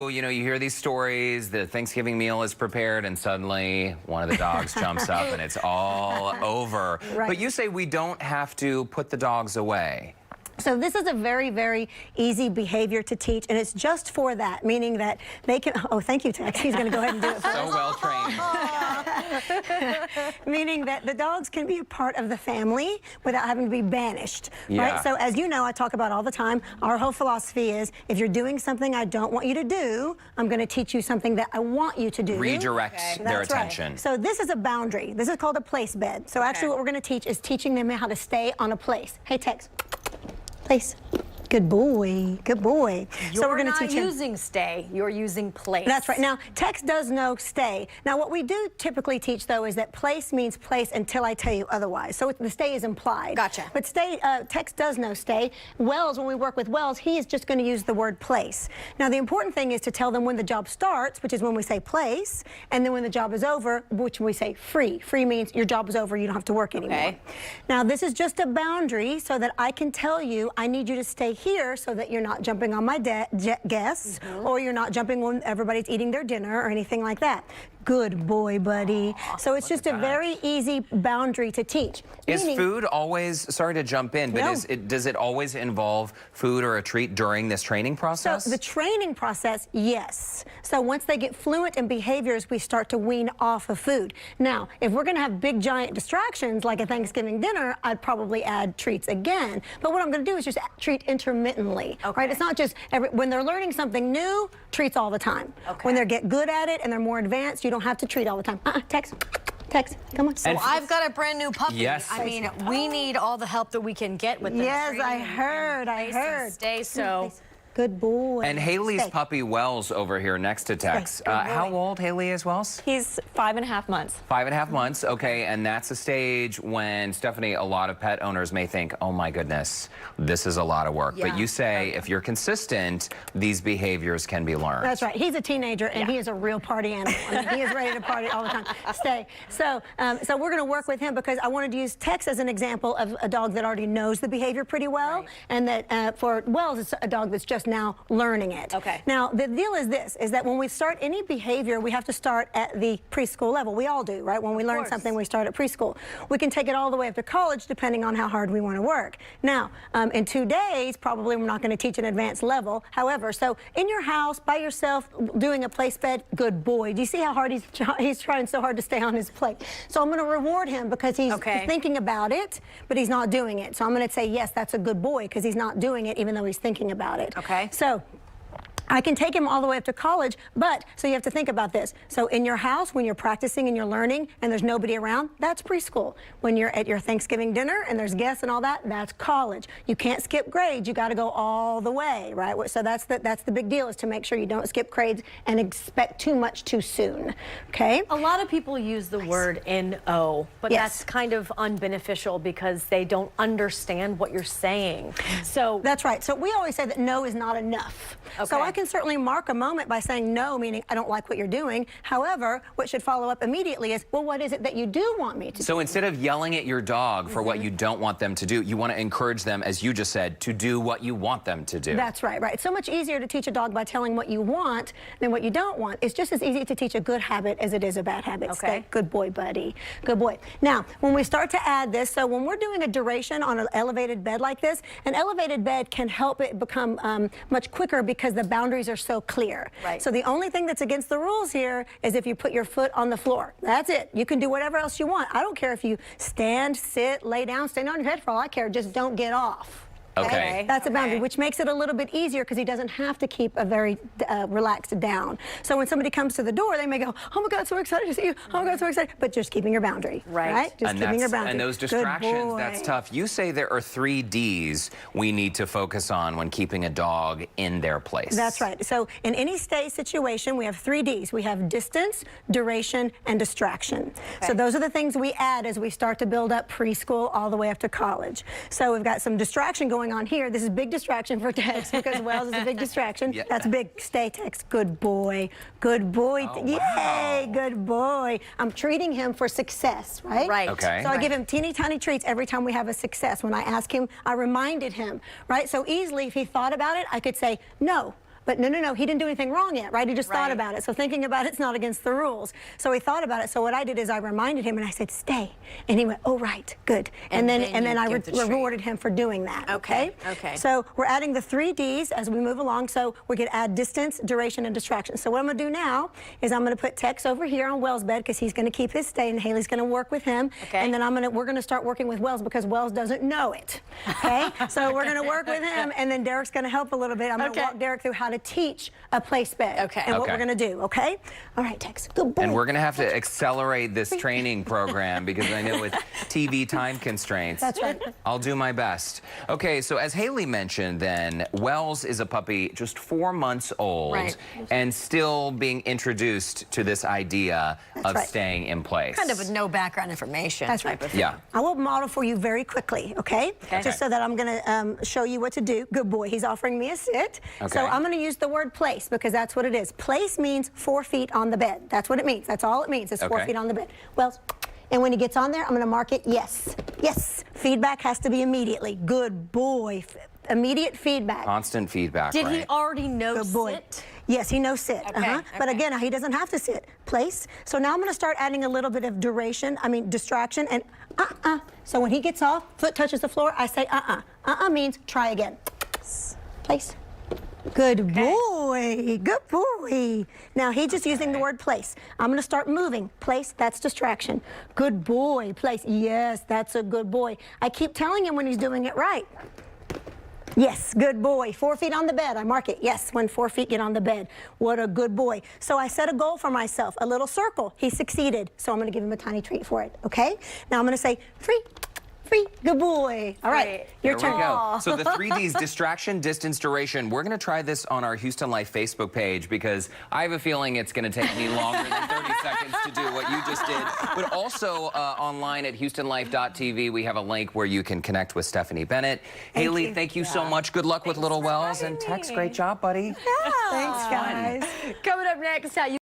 Well, you know, you hear these stories, the Thanksgiving meal is prepared, and suddenly one of the dogs jumps up and it's all over. Right. But you say we don't have to put the dogs away. So this is a very, very easy behavior to teach, and it's just for that, meaning that they can, oh, thank you, Tex. He's going to go ahead and do it for So us. well trained. Meaning that the dogs can be a part of the family without having to be banished, Yeah. right? So as you know, I talk about all the time, our whole philosophy is, if you're doing something I don't want you to do, I'm going to teach you something that I want you to do. Redirect their That's right. attention. So this is a boundary. This is called a place bed. So actually what we're going to teach is teaching them how to stay on a place. Hey, Tex. Place. Good boy. Good boy. So we're going to teach him. You're not using stay. You're using place. That's right. Now, Tex does know stay. Now, what we do typically teach, though, is that place means place until I tell you otherwise. So the stay is implied. Gotcha. But stay, Tex does know stay. Wells, when we work with Wells, he is just going to use the word place. Now, the important thing is to tell them when the job starts, which is when we say place, and then when the job is over, which we say free. Free means your job is over, you don't have to work anymore. Okay. Now, this is just a boundary so that I can tell you I need you to stay here so that you're not jumping on my guests, or you're not jumping when everybody's eating their dinner or anything like that. Good boy, buddy. So it's just a very easy boundary to teach. Is food always, sorry to jump in, but No. does it always involve food or a treat during this training process? So the training process, yes. So once they get fluent in behaviors, we start to wean off of food. Now, if we're going to have big giant distractions like a Thanksgiving dinner, I'd probably add treats again. But what I'm going to do is just treat intermittently. Okay. Right? It's not just when they're learning something new, treats all the time. Okay. When they get good at it and they're more advanced, you don't have to treat all the time. Tex, come on. So I've got a brand new puppy. Yes. I mean, we need all the help that we can get with them. Yes, I heard. Stay so. Good boy. And Haley's Stay. puppy Wells over here next to Tex. How old Haley is, Wells? He's 5.5 months. 5.5 months, okay, and that's a stage when, Stephanie, a lot of pet owners may think, oh my goodness, this is a lot of work. Yeah. But you say if you're consistent, these behaviors can be learned. That's right. He's a teenager, and he is a real party animal. I mean, he is ready to party all the time. Stay. So we're going to work with him because I wanted to use Tex as an example of a dog that already knows the behavior pretty well, and that for Wells, it's a dog that's just now learning it. Okay. Now, the deal is this, is that when we start any behavior, we have to start at the preschool level. We all do, right? When we learn something, we start at preschool. We can take it all the way up to college, depending on how hard we want to work. Now, in 2 days, probably we're not going to teach an advanced level. However, so in your house, by yourself, doing a place bed, good boy. Do you see how hard he's trying so hard to stay on his plate? So I'm going to reward him because he's thinking about it, but he's not doing it. So I'm going to say, yes, that's a good boy, because he's not doing it, even though he's thinking about it. Okay. So I can take him all the way up to college, but so you have to think about this. So in your house, when you're practicing and you're learning and there's nobody around, that's preschool. When you're at your Thanksgiving dinner and there's guests and all that, that's college. You can't skip grades. You got to go all the way, right? So that's the big deal, is to make sure you don't skip grades and expect too much too soon. Okay? A lot of people use the word NO, but that's kind of unbeneficial because they don't understand what you're saying. So that's right. So we always say that no is not enough. Okay. So I can certainly mark a moment by saying no, meaning I don't like what you're doing. However, what should follow up immediately is, well, what is it that you do want me to do? So instead of yelling at your dog for what you don't want them to do, you want to encourage them, as you just said, to do what you want them to do. That's right, right. It's so much easier to teach a dog by telling what you want than what you don't want. It's just as easy to teach a good habit as it is a bad habit. Okay. Stay. Good boy, buddy. Good boy. Now, when we start to add this, so when we're doing a duration on an elevated bed like this, an elevated bed can help it become much quicker because the boundaries are so clear. Right. So the only thing that's against the rules here is if you put your foot on the floor. That's it. You can do whatever else you want. I don't care if you stand, sit, lay down, stand on your head, for all I care. Just don't get off. Okay. That's a boundary, which makes it a little bit easier because he doesn't have to keep a very relaxed down. So when somebody comes to the door, they may go, oh my God, so excited to see you. Oh my God, so excited. But just keeping your boundary. Right. Just keeping your boundary. And those distractions, that's tough. You say there are 3 Ds we need to focus on when keeping a dog in their place. That's right. So in any stay situation, we have 3 Ds. We have distance, duration, and distraction. So those are the things we add as we start to build up preschool all the way up to college. So we've got some distraction going on here. This is a big distraction for Tex because Wells is a big distraction. Yeah. That's big. Stay, Tex. Good boy. Good boy. Oh, Yay, wow. good boy. I'm treating him for success, right? Right. Okay. So I give him teeny tiny treats every time we have a success. When I ask him, I reminded him, right? So easily, if he thought about it, I could say, no. but no, he didn't do anything wrong yet, right? He just thought about it. So thinking about it's not against the rules. So he thought about it. So what I did is I reminded him and I said, stay. And he went, oh, right, good. And then I rewarded him for doing that. Okay. So we're adding the 3 Ds as we move along. So we could add distance, duration, and distraction. So what I'm going to do now is I'm going to put Tex over here on Wells' bed because he's going to keep his stay and Haley's going to work with him. And then we're going to start working with Wells because Wells doesn't know it. Okay. So we're going to work with him and then Derek's going to help a little bit. I'm going to walk Derek through how to teach a place bed and what we're going to do. Okay. All right, Tex. Good boy. And we're going to have to accelerate this training program because I know with TV time constraints. That's right. I'll do my best. Okay, so as Haley mentioned then, Wells is a puppy just 4 months old and still being introduced to this idea of staying in place. Kind of with no background information. That's right. Yeah. I will model for you very quickly, okay? Just so that I'm going to show you what to do. Good boy. He's offering me a sit. So I'm going to use the word place because that's what it is. Place means 4 feet on the bed. That's what it means. That's all it means. It's 4 feet on the bed. Well, and when he gets on there, I'm going to mark it yes. Yes. Feedback has to be immediately. Good boy. Immediate feedback. Constant feedback. Did he already know Good boy. sit? Yes, he knows sit. But again, he doesn't have to sit. Place. So now I'm going to start adding a little bit of distraction and So when he gets off, foot touches the floor, I say means try again. Place. Good boy. Good boy. Now he's just using the word place. I'm going to start moving. Place, that's distraction. Good boy. Place. Yes, that's a good boy. I keep telling him when he's doing it right. Yes, good boy. 4 feet on the bed. I mark it. Yes, when 4 feet get on the bed. What a good boy. So I set a goal for myself, a little circle. He succeeded. So I'm going to give him a tiny treat for it. Okay? Now I'm going to say free. Free. Good boy. All right. Your turn. There we go. So the 3 Ds, distraction, distance, duration. We're going to try this on our Houston Life Facebook page because I have a feeling it's going to take me longer than 30 seconds to do what you just did. But also online at HoustonLife.tv, we have a link where you can connect with Stephanie Bennett. Haley, thank you so much. Good luck with little Wells. And Tex, great job, buddy. Yeah. Thanks, guys. Coming up next, how you